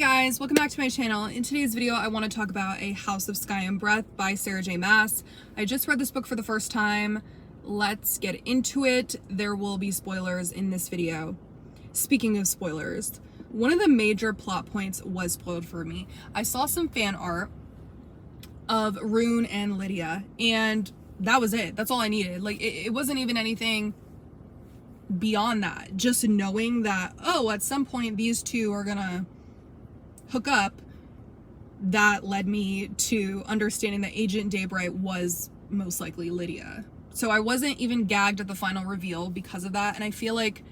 Guys, welcome back to my channel. In today's video I want to talk about A House of Sky and Breath by Sarah J Maas. I just read this book for the first time. Let's get into it. There will be spoilers in this video. Speaking of spoilers, one of the major plot points was spoiled for me. I saw some fan art of Rune and Lydia and that was it. That's all I needed. Like it wasn't even anything beyond that. Just knowing that, oh, at some point these two are gonna hook up, that led me to understanding that Agent Daybright was most likely Lydia. So I wasn't even gagged at the final reveal because of that, and I feel like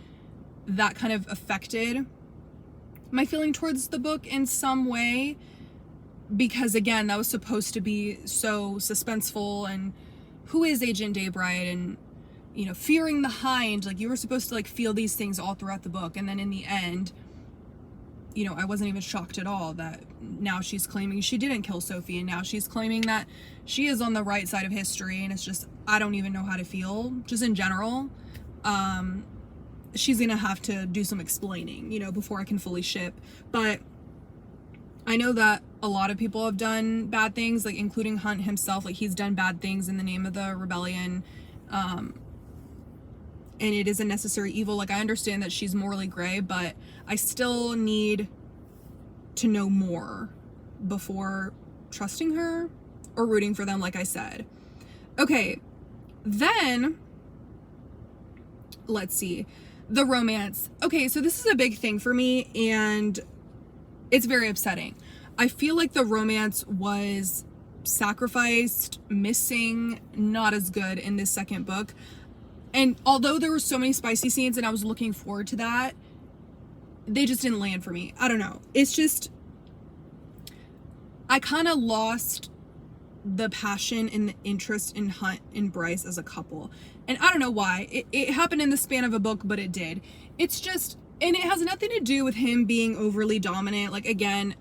that kind of affected my feeling towards the book in some way, because again, that was supposed to be so suspenseful, and who is Agent Daybright, and you know, fearing the hind, like you were supposed to like feel these things all throughout the book, and then in the end, you know, I wasn't even shocked at all that now she's claiming she didn't kill Sofie, and now she's claiming that she is on the right side of history, and it's just, I don't even know how to feel, just in general. She's gonna have to do some explaining, you know, before I can fully ship. But I know that a lot of people have done bad things, like including Hunt himself, like he's done bad things in the name of the rebellion, and it is a necessary evil. Like I understand that she's morally gray, but I still need to know more before trusting her or rooting for them, like I said. Okay, then let's see, the romance. Okay, so this is a big thing for me and it's very upsetting. I feel like the romance was sacrificed, missing, not as good in this second book. And although there were so many spicy scenes and I was looking forward to that, they just didn't land for me. I don't know. It's just, I kind of lost the passion and the interest in Hunt and Bryce as a couple. And I don't know why. It happened in the span of a book, but it did. It's just, and it has nothing to do with him being overly dominant. Like again,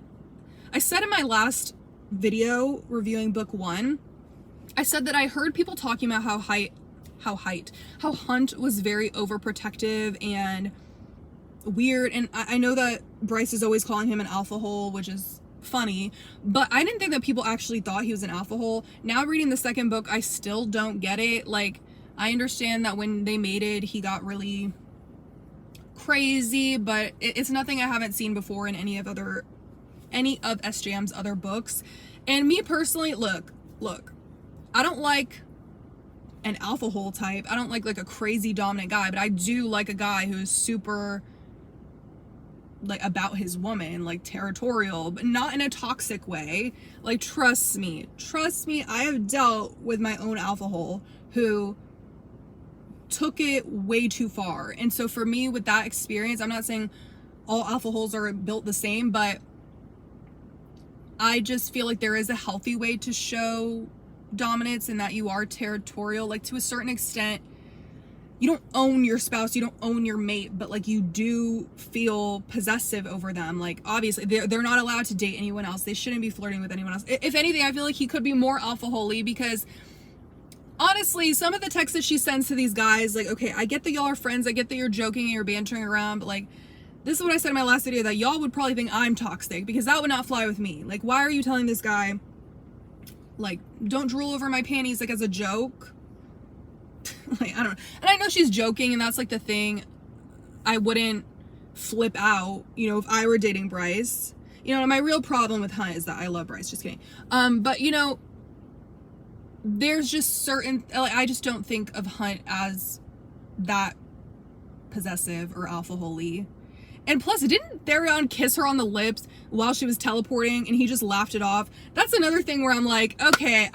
I said in my last video reviewing book 1, I said that I heard people talking about how Hunt was very overprotective and weird, and I know that Bryce is always calling him an alpha hole, which is funny, but I didn't think that people actually thought he was an alpha hole. Now reading the second book, I still don't get it. Like I understand that when they mated he got really crazy, but it's nothing I haven't seen before in any of SJM's other books. And me personally, look, I don't like an alpha hole type. I don't like a crazy dominant guy, but I do like a guy who's super like about his woman, like territorial, but not in a toxic way. Like trust me, I have dealt with my own alpha hole who took it way too far. And so for me, with that experience, I'm not saying all alpha holes are built the same, but I just feel like there is a healthy way to show dominance, and that you are territorial, like to a certain extent. You don't own your spouse, you don't own your mate, but like you do feel possessive over them. Like obviously they're not allowed to date anyone else, they shouldn't be flirting with anyone else. If anything, I feel like he could be more alpha holy, because honestly some of the texts that she sends to these guys, like okay, I get that y'all are friends, I get that you're joking and you're bantering around, but like this is what I said in my last video, that y'all would probably think I'm toxic, because that would not fly with me. Like why are you telling this guy like don't drool over my panties, like as a joke? Like I don't know. And I know she's joking, and that's like the thing, I wouldn't flip out, you know, if I were dating Bryce. You know, my real problem with Hunt is that I love Bryce, just kidding. But you know, there's just certain, like I just don't think of Hunt as that possessive or alpha holy. And plus, didn't Tharion kiss her on the lips while she was teleporting and he just laughed it off? That's another thing where I'm like, okay,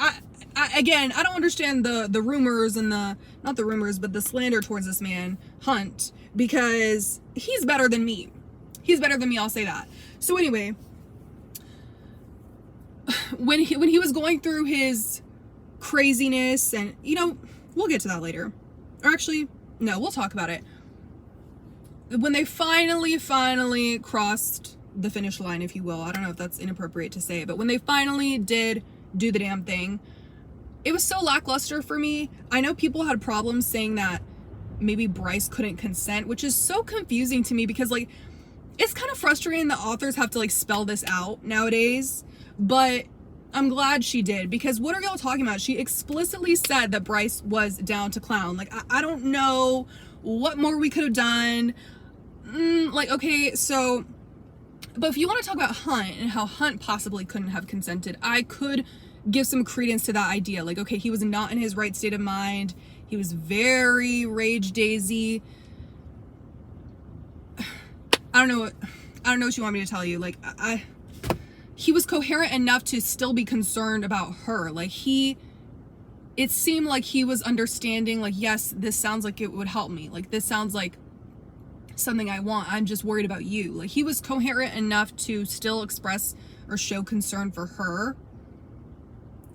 again, I don't understand the rumors and not the rumors, but the slander towards this man, Hunt, because he's better than me. He's better than me, I'll say that. So anyway, when he was going through his craziness, and you know, we'll get to that later. Or actually, no, we'll talk about it. When they finally crossed the finish line, if you will, I don't know if that's inappropriate to say, but when they finally did do the damn thing, it was so lackluster for me. I know people had problems saying that maybe Bryce couldn't consent, which is so confusing to me, because like it's kind of frustrating that authors have to like spell this out nowadays, but I'm glad she did, because what are y'all talking about? She explicitly said that Bryce was down to clown. Like, I don't know what more we could have done. Like, okay, so, but if you want to talk about Hunt and how Hunt possibly couldn't have consented, I could give some credence to that idea. Like, okay, he was not in his right state of mind. He was very rage daisy. I don't know what you want me to tell you. Like, he was coherent enough to still be concerned about her. Like, it seemed like he was understanding, like, yes, this sounds like it would help me. Like, this sounds like something I want. I'm just worried about you. Like, he was coherent enough to still express or show concern for her.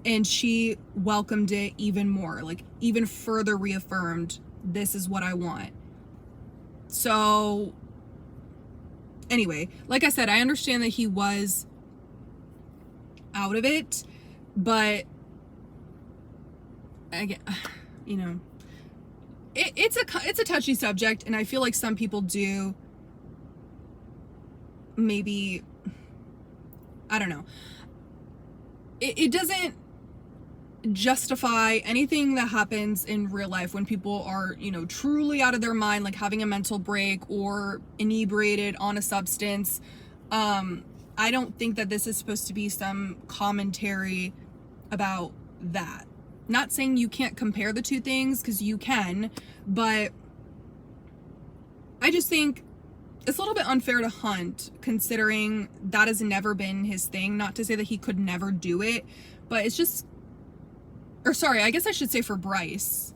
And she welcomed it even more, like, even further reaffirmed, this is what I want. So, anyway, like I said, I understand that he was out of it, but again, you know, it's a touchy subject, and I feel like some people do maybe, I don't know, it doesn't justify anything that happens in real life when people are, you know, truly out of their mind, like having a mental break or inebriated on a substance. I don't think that this is supposed to be some commentary about that. Not saying you can't compare the two things, because you can, but I just think it's a little bit unfair to Hunt, considering that has never been his thing. Not to say that he could never do it, but it's just, or sorry, I guess I should say for Bryce.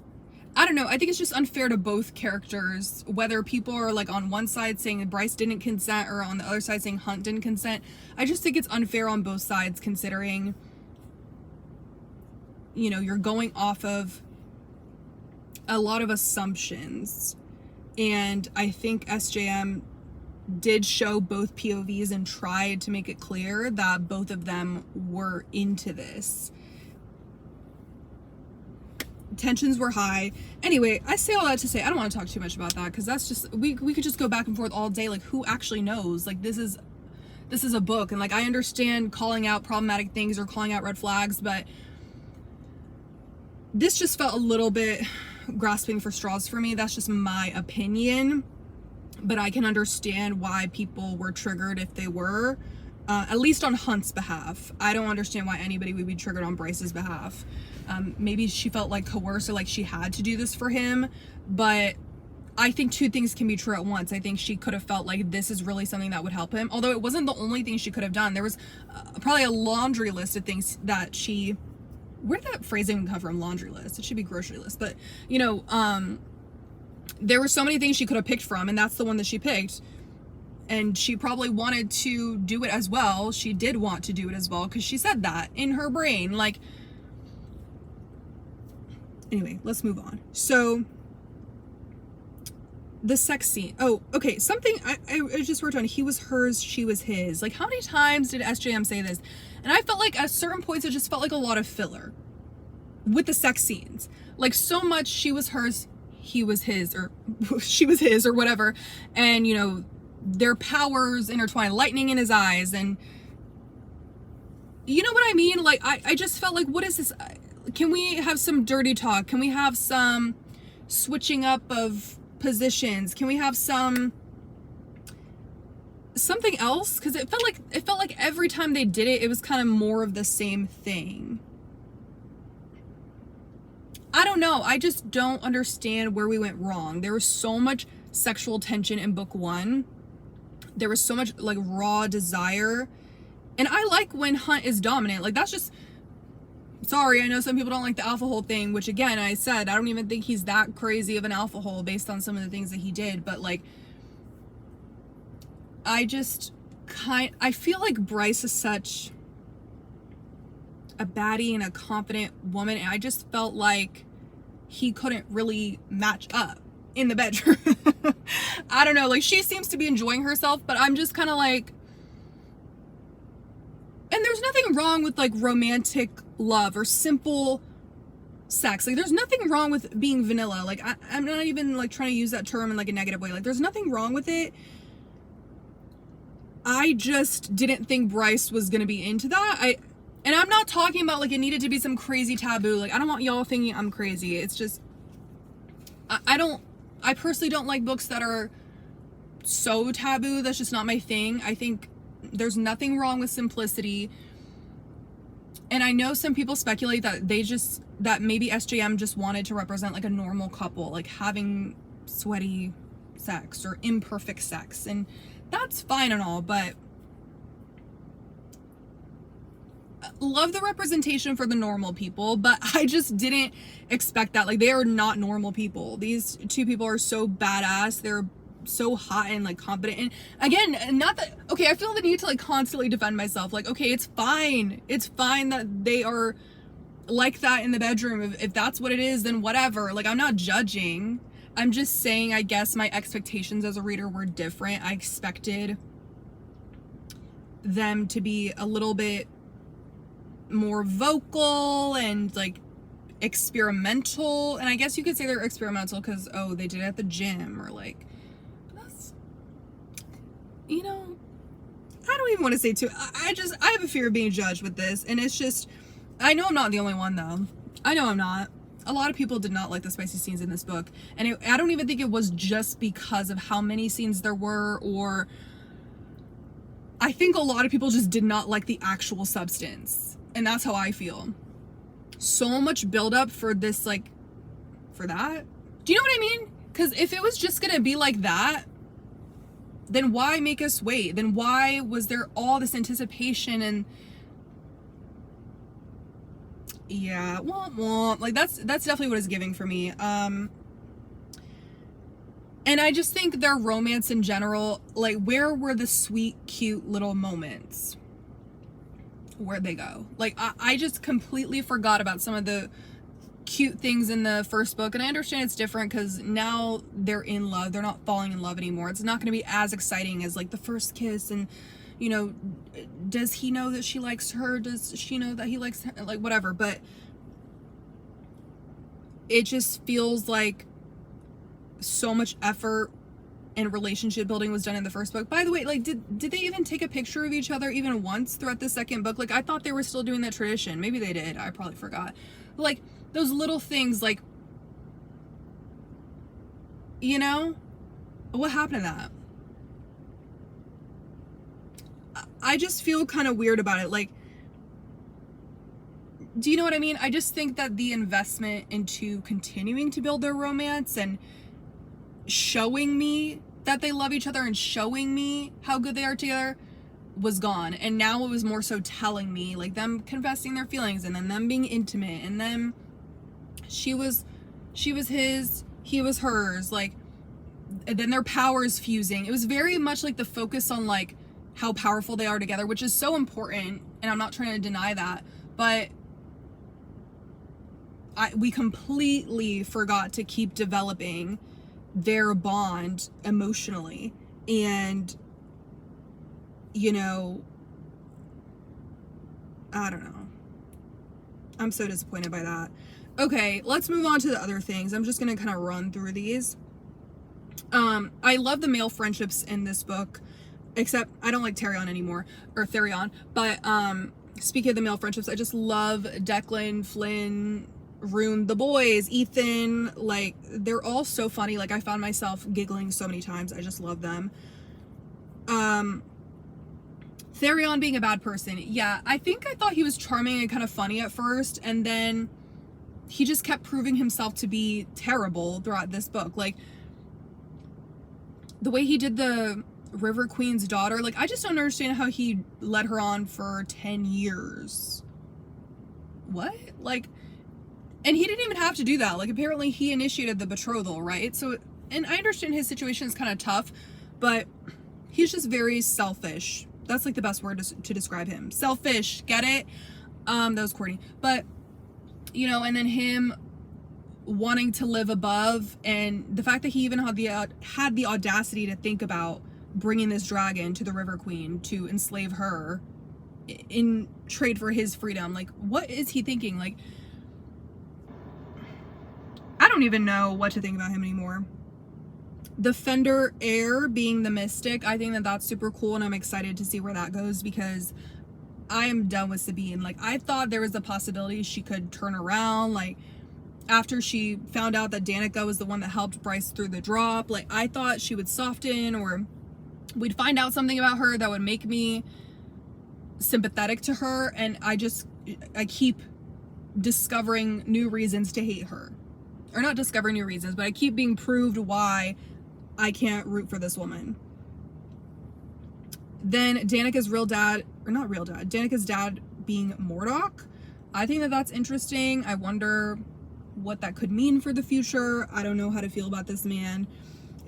I don't know, I think it's just unfair to both characters, whether people are like on one side saying that Bryce didn't consent or on the other side saying Hunt didn't consent. I just think it's unfair on both sides, considering, you know, you're going off of a lot of assumptions. And I think SJM did show both POVs and tried to make it clear that both of them were into this. Tensions were high. Anyway, I say all that to say I don't want to talk too much about that, because that's just, we could just go back and forth all day. Like, who actually knows? Like, this is a book, and like, I understand calling out problematic things or calling out red flags, but this just felt a little bit grasping for straws for me. That's just my opinion, but I can understand why people were triggered if they were, at least on Hunt's behalf. I don't understand why anybody would be triggered on Bryce's behalf. Maybe she felt like coerced, or like she had to do this for him, but I think two things can be true at once. I think she could have felt like this is really something that would help him, although it wasn't the only thing she could have done. There was probably a laundry list of things that she, where did that phrasing come from, laundry list? It should be grocery list, but you know, there were so many things she could have picked from, and that's the one that she picked. And she probably wanted to do it as well. She did want to do it as well, because she said that in her brain. Like, anyway, let's move on. So, the sex scene. Oh, okay, something I just wrote down. He was hers, she was his. Like, how many times did SJM say this? And I felt like at certain points it just felt like a lot of filler with the sex scenes. Like, so much she was hers, he was his, or she was his, or whatever. And, you know, their powers intertwined, lightning in his eyes, and you know what I mean? Like, I just felt like, what is this? Can we have some dirty talk? Can we have some switching up of positions? Can we have something else? Because it felt like every time they did it, it was kind of more of the same thing. I don't know. I just don't understand where we went wrong. There was so much sexual tension in book one. There was so much like raw desire, and I like when Hunt is dominant. Like, that's just, sorry, I know some people don't like the alpha hole thing, which again, I said, I don't even think he's that crazy of an alpha hole based on some of the things that he did, but like, I feel like Bryce is such a baddie and a confident woman, and I just felt like he couldn't really match up in the bedroom. I don't know, like, she seems to be enjoying herself, but I'm just kind of like, and there's nothing wrong with like romantic love or simple sex. Like, there's nothing wrong with being vanilla. Like, I'm not even like trying to use that term in like a negative way. Like, there's nothing wrong with it. I just didn't think Bryce was gonna be into that. And I'm not talking about like it needed to be some crazy taboo. Like I don't want y'all thinking I'm crazy. It's just I personally don't like books that are so taboo. That's just not my thing. I think there's nothing wrong with simplicity. And I know some people speculate that that maybe SJM just wanted to represent like a normal couple, like having sweaty sex or imperfect sex. And that's fine and all, but love the representation for the normal people, but I just didn't expect that. Like, they are not normal people. These two people are so badass. They're so hot and like confident. And again, not that, okay, I feel the need to like constantly defend myself. Like, okay, it's fine. It's fine that they are like that in the bedroom. If that's what it is, then whatever. Like, I'm not judging. I'm just saying, I guess my expectations as a reader were different. I expected them to be a little bit more vocal and like experimental. And I guess you could say they're experimental because, oh, they did it at the gym, or like, that's, you know, I don't even want to say too. I have a fear of being judged with this. And it's just, I know I'm not the only one though. I know I'm not. A lot of people did not like the spicy scenes in this book. And I don't even think it was just because of how many scenes there were, or I think a lot of people just did not like the actual substance. And that's how I feel. So much buildup for this, like, for that. Do you know what I mean? Because if it was just gonna be like that, then why make us wait? Then why was there all this anticipation? And yeah, womp womp. Like, that's definitely what it's giving for me. And I just think their romance in general, like, where were the sweet, cute little moments? Where'd they go? Like, I just completely forgot about some of the cute things in the first book. And I understand it's different because now they're in love. They're not falling in love anymore. It's not going to be as exciting as, like, the first kiss. And, you know, does he know that she likes her? Does she know that he likes her? Like, whatever. But it just feels like so much effort and relationship building was done in the first book. By the way, like, did they even take a picture of each other even once throughout the second book? Like, I thought they were still doing that tradition. Maybe they did. I probably forgot. But, like, those little things, like, you know, what happened to that? I just feel kind of weird about it. Like, do you know what I mean? I just think that the investment into continuing to build their romance and showing me that they love each other and showing me how good they are together was gone. And now it was more so telling me, like, them confessing their feelings and then them being intimate, and then she was his, he was hers, like, and then their powers fusing. It was very much like the focus on like how powerful they are together, which is so important, and I'm not trying to deny that, but we completely forgot to keep developing their bond emotionally. And, you know, I don't know. I'm so disappointed by that. Okay, let's move on to the other things. I'm just gonna kind of run through these. I love the male friendships in this book, except I don't like tharion anymore, or tharion, but speaking of the male friendships, I just love Declan, Flynn, Rune, the boys, Ethan. Like, they're all so funny. Like, I found myself giggling so many times. I just love them. Tharion being a bad person, yeah, I think I thought he was charming and kind of funny at first, and then he just kept proving himself to be terrible throughout this book. Like, the way he did the River Queen's daughter, like, I just don't understand how he led her on for 10 years. What? Like, and he didn't even have to do that. Like, apparently he initiated the betrothal, right? So, and I understand his situation is kind of tough, but he's just very selfish. That's like the best word to describe him. Selfish, get it? That was corny. But, you know, and then him wanting to live above, and the fact that he even had the audacity to think about bringing this dragon to the River Queen to enslave her in trade for his freedom. Like, what is he thinking? Like, I don't even know what to think about him anymore. The Fender Air being the mystic, I think that that's super cool, and I'm excited to see where that goes because I am done with Sabine. Like, I thought there was a possibility she could turn around, like, after she found out that Danika was the one that helped Bryce through the drop. Like, I thought she would soften, or we'd find out something about her that would make me sympathetic to her, and I keep discovering new reasons to hate her. Or not discovering new reasons, but I keep being proved why I can't root for this woman. Then Danika's Danika's dad being Mordok. I think that that's interesting. I wonder what that could mean for the future. I don't know how to feel about this man.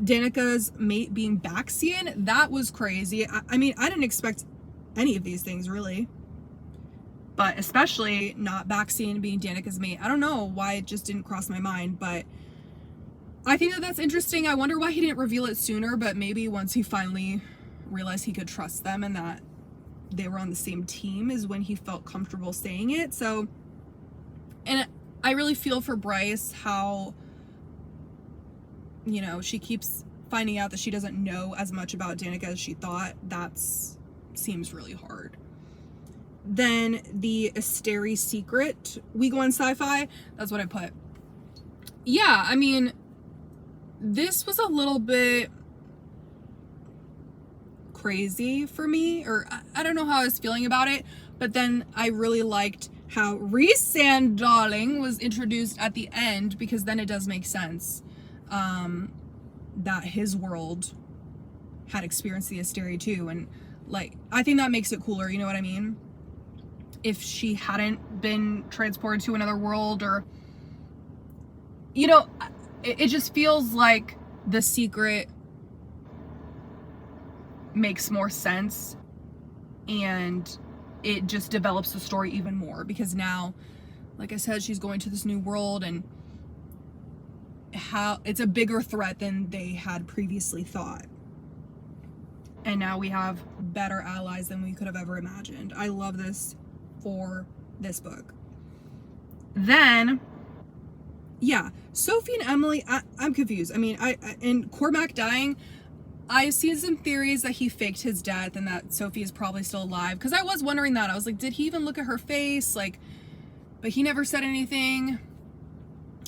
Danika's mate being Baxian, that was crazy. I mean, I didn't expect any of these things, really. But especially not Baxian being Danika's mate. I don't know why it just didn't cross my mind, but I think that that's interesting. I wonder why he didn't reveal it sooner, but maybe once he finally realized he could trust them and that they were on the same team is when he felt comfortable saying it. So, and I really feel for Bryce, how, you know, she keeps finding out that she doesn't know as much about Danika as she thought. Seems really hard. Then the Asteri secret, we go on sci-fi. That's what I put. Yeah, I mean, this was a little bit crazy for me, or I don't know how I was feeling about it, but then I really liked how rhysand darling was introduced at the end, because then it does make sense that his world had experienced the Asteri too, and like, I think that makes it cooler, you know what I mean? If she hadn't been transported to another world, or, you know, it just feels like the secret makes more sense, and it just develops the story even more, because now, like I said, she's going to this new world, and how it's a bigger threat than they had previously thought. And now we have better allies than we could have ever imagined. I love this for this book. Then, yeah, Sofie and Emile, I'm confused. I mean, and Cormac dying, I've seen some theories that he faked his death and that Sofie is probably still alive. Because I was wondering that. I was like, did he even look at her face? Like, but he never said anything.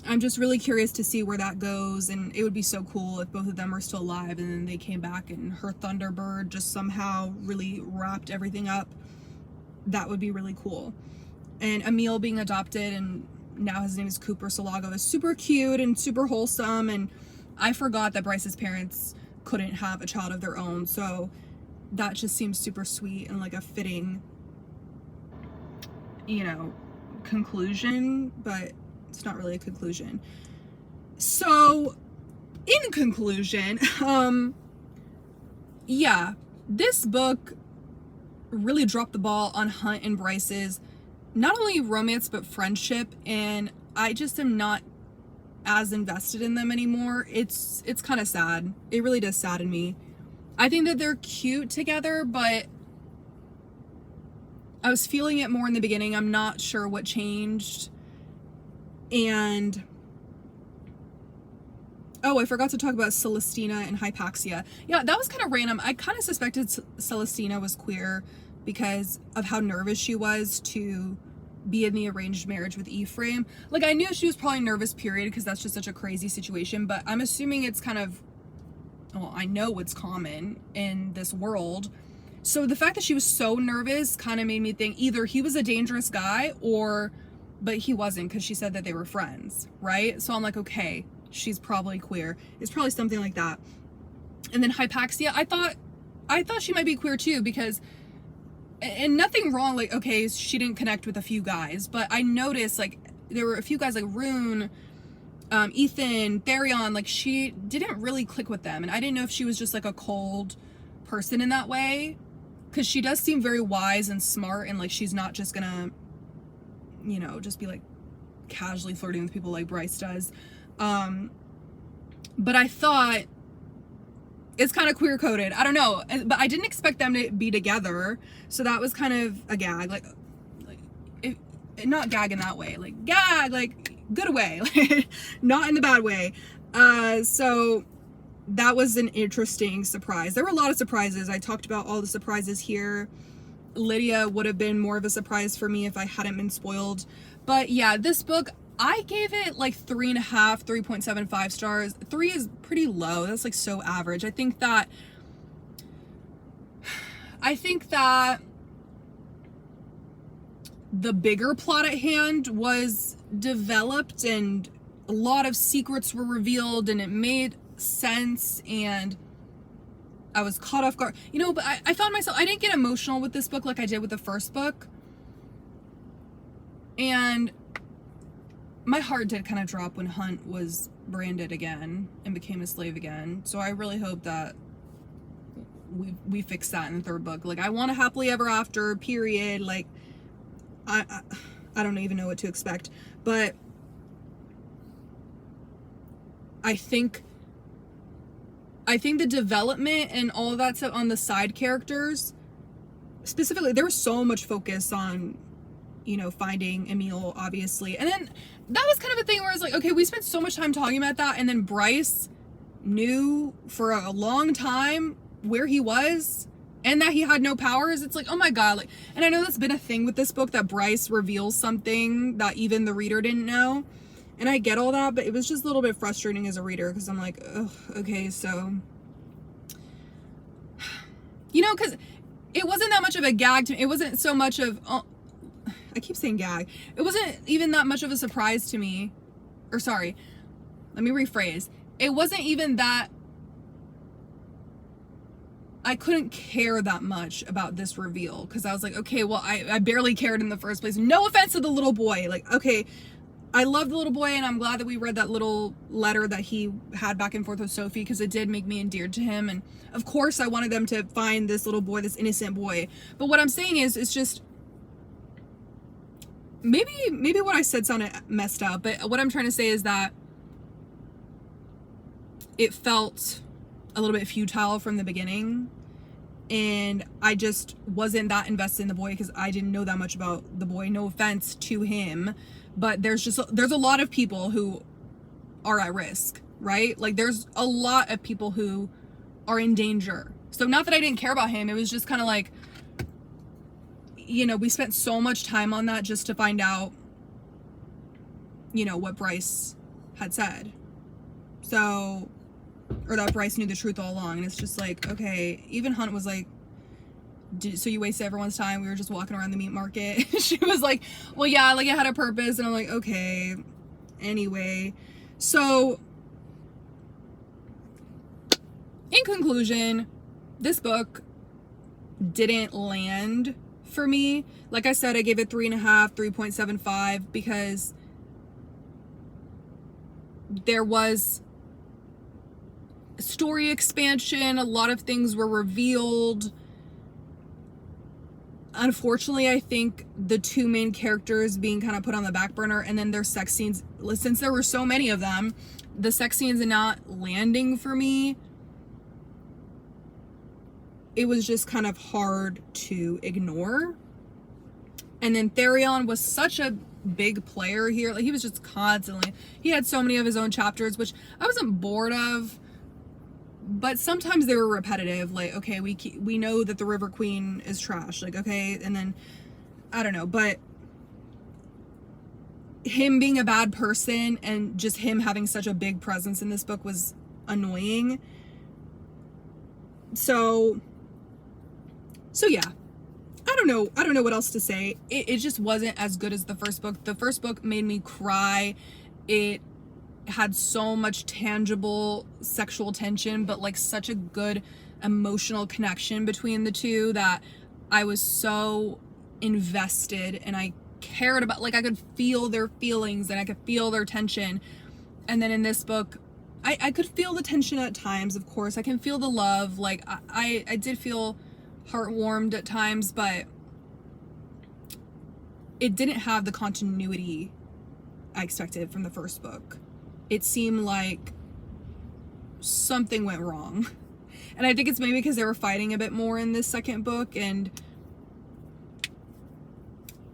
I'm just really curious to see where that goes, and it would be so cool if both of them were still alive and then they came back and her Thunderbird just somehow really wrapped everything up. That would be really cool. And Emile being adopted, and now his name is Cooper Solago, is super cute and super wholesome, and I forgot that Bryce's parents couldn't have a child of their own, so that just seems super sweet and like a fitting, you know, conclusion, but it's not really a conclusion. So, in conclusion, yeah, this book really dropped the ball on Hunt and Bryce's not only romance but friendship, and I just am not as invested in them anymore. It's kind of sad. It really does sadden me. I think that they're cute together, but I was feeling it more in the beginning. I'm not sure what changed. And oh, I forgot to talk about Celestina and Hypaxia. Yeah, that was kind of random. I kind of suspected Celestina was queer because of how nervous she was to be in the arranged marriage with Ephraim. Like, I knew she was probably nervous, period, because that's just such a crazy situation, but I'm assuming it's kind of, well, I know it's common in this world. So the fact that she was so nervous kind of made me think either he was a dangerous guy, but he wasn't, because she said that they were friends, right? So I'm like, okay, she's probably queer. It's probably something like that. And then Hypaxia, I thought she might be queer too, because, and nothing wrong, like, okay, she didn't connect with a few guys, but I noticed, like, there were a few guys like Rune, Ethan, Tharion, like, she didn't really click with them, and I didn't know if she was just like a cold person in that way, because she does seem very wise and smart, and like, she's not just gonna, you know, just be like casually flirting with people like Bryce does. But I thought it's kind of queer coded. I don't know, but I didn't expect them to be together, so that was kind of a gag. Like not gag in that way, like gag, like good way, like, not in the bad way. So that was an interesting surprise. There were a lot of surprises. I talked about all the surprises here. Lydia would have been more of a surprise for me if I hadn't been spoiled. But yeah, this book, I gave it like 3.5, 3.75 stars. 3 is pretty low. That's like so average. I think that the bigger plot at hand was developed and a lot of secrets were revealed and it made sense, and I was caught off guard. You know, but I found myself, I didn't get emotional with this book like I did with the first book. And my heart did kind of drop when Hunt was branded again and became a slave again. So I really hope that we fix that in the third book. Like, I want a happily ever after, period. Like, I don't even know what to expect. But I think the development and all of that stuff on the side characters, specifically, there was so much focus on, you know, finding Emile, obviously. And then that was kind of a thing where it's like, okay, we spent so much time talking about that, and then Bryce knew for a long time where he was and that he had no powers. It's like, oh my God. Like, and I know that's been a thing with this book, that Bryce reveals something that even the reader didn't know. And I get all that, but it was just a little bit frustrating as a reader, because I'm like, ugh, okay, so, you know, because it wasn't that much of a gag to me. It wasn't so much of, I keep saying gag. It wasn't even that much of a surprise to me. Or sorry, let me rephrase. It wasn't even that I couldn't care that much about this reveal, because I was like, okay, well, I barely cared in the first place. No offense to the little boy. Like, okay, I love the little boy, and I'm glad that we read that little letter that he had back and forth with Sofie, because it did make me endeared to him. And of course I wanted them to find this little boy, this innocent boy. But what I'm saying is, it's just, maybe what I said sounded messed up, but what I'm trying to say is that it felt a little bit futile from the beginning, and I just wasn't that invested in the boy because I didn't know that much about the boy. No offense to him, but there's a lot of people who are at risk, right? Like, there's a lot of people who are in danger. So not that I didn't care about him, it was just kind of like, you know, we spent so much time on that just to find out, you know, what Bryce had said. So, or that Bryce knew the truth all along. And it's just like, okay, even Hunt was like, so you wasted everyone's time. We were just walking around the meat market. She was like, well, yeah, like, it had a purpose. And I'm like, okay, anyway. So, in conclusion, this book didn't land for me. Like I said, I gave it 3.5, 3.75, because there was story expansion. A lot of things were revealed. Unfortunately, I think the two main characters being kind of put on the back burner, and then their sex scenes, since there were so many of them, the sex scenes are not landing for me. It was just kind of hard to ignore. And then Tharion was such a big player here. Like, he was just constantly, he had so many of his own chapters, which I wasn't bored of, but sometimes they were repetitive. Like, okay, we know that the River Queen is trash. Like, okay, and then, I don't know, but him being a bad person and just him having such a big presence in this book was annoying. So yeah, I don't know what else to say. It just wasn't as good as the first book. The first book made me cry. It had so much tangible sexual tension, but like such a good emotional connection between the two that I was so invested, and I cared about, like, I could feel their feelings and I could feel their tension. And then in this book, I could feel the tension at times, of course. I can feel the love. Like, I did feel heartwarmed at times, but it didn't have the continuity I expected from the first book. It seemed like something went wrong. And I think it's maybe because they were fighting a bit more in this second book, and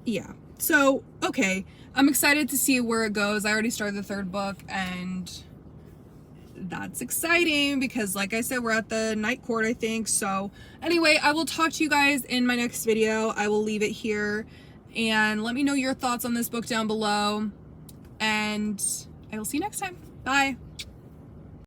yeah. So, okay. I'm excited to see where it goes. I already started the third book, and that's exciting because like I said, we're at the night court, I think. So anyway, I will talk to you guys in my next video. I will leave it here, and let me know your thoughts on this book down below, and I will see you next time. Bye.